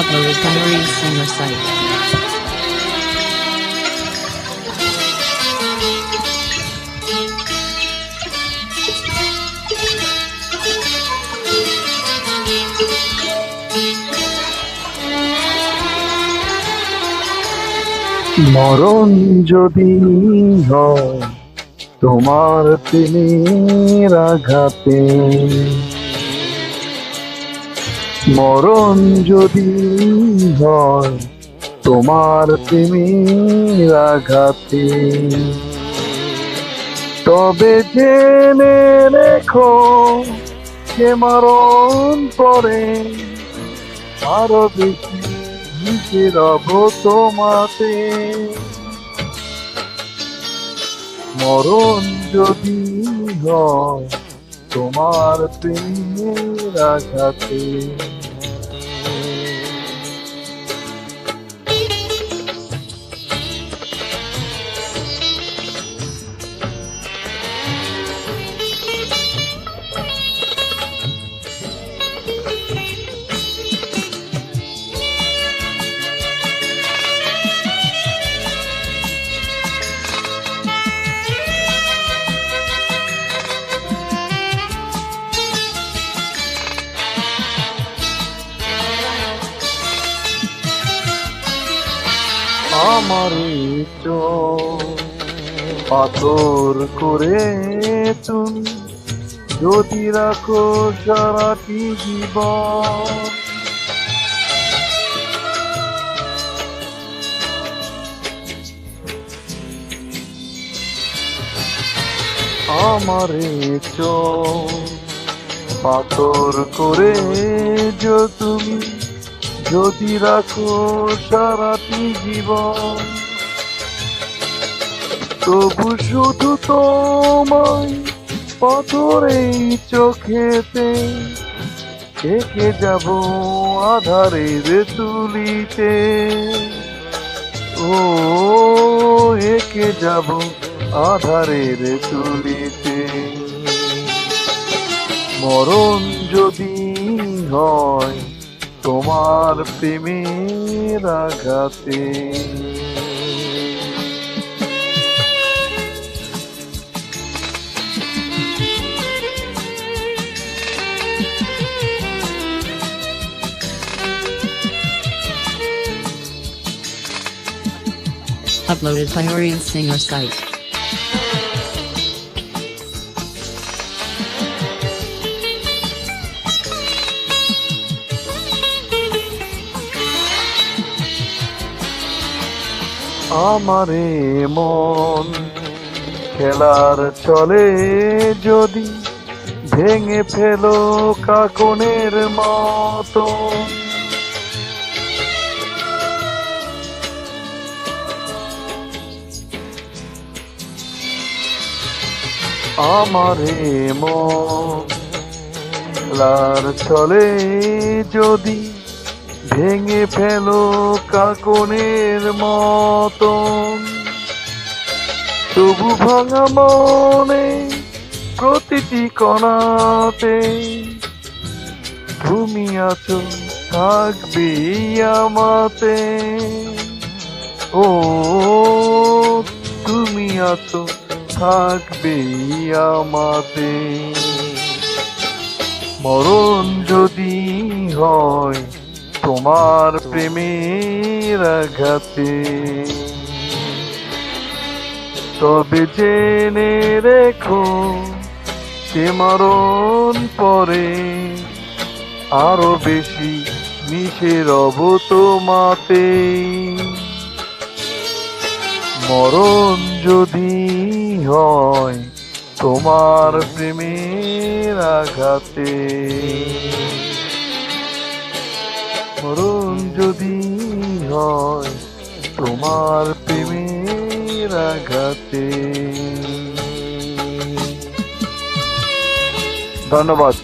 Uploaded by Marie Singer site. মরণ যদি হয় তোমার প্রেমের আঘাতে, মরণ যদি হয় তোমার প্রেমের আঘাতে, তবে জেনে রেখো যে মরণ পরে আরো বেশি নিচে রব তোমাতে। মরণ যদি হয় তোমার প্রেমের আঘাতে। আমার পাথর করে তুমি যদি রাখো সারাটি জীবন, আমার পাথর করে তুমি যদি রাখো সারাটি জীবন, তবু শুধু তোমায় পাথরেই চোখেতে এঁকে যাব আধারের তুলিতে। ও এঁকে যাব আধারের তুলিতে। মরণ যদি হয় তোমার প্রেমের আঘাতে। Uploaded by Marie Singer site. আমারে মন খেলার চলে যদি ভেঙে ফেলো কাকনের মতো, আমারে মন খেলার চলে যদি ভেঙে ফেলো কাকনের মতন, তবু ভাঙা মনে প্রতিটি কণাতে তুমি আছো থাকবে আমাতে। ও তুমি আছো থাকবে আমাতে। মরণ যদি হয় তোমার প্রেমের আঘাতে, তবে জেনে রেখো সে মরণ পরে আরো বেশি মিশে রব তোমাতে। মরণ যদি হয় তোমার প্রেমের আঘাতে, মরণ যদি হয় তোমার প্রেমের আঘাতে। ধন্যবাদ।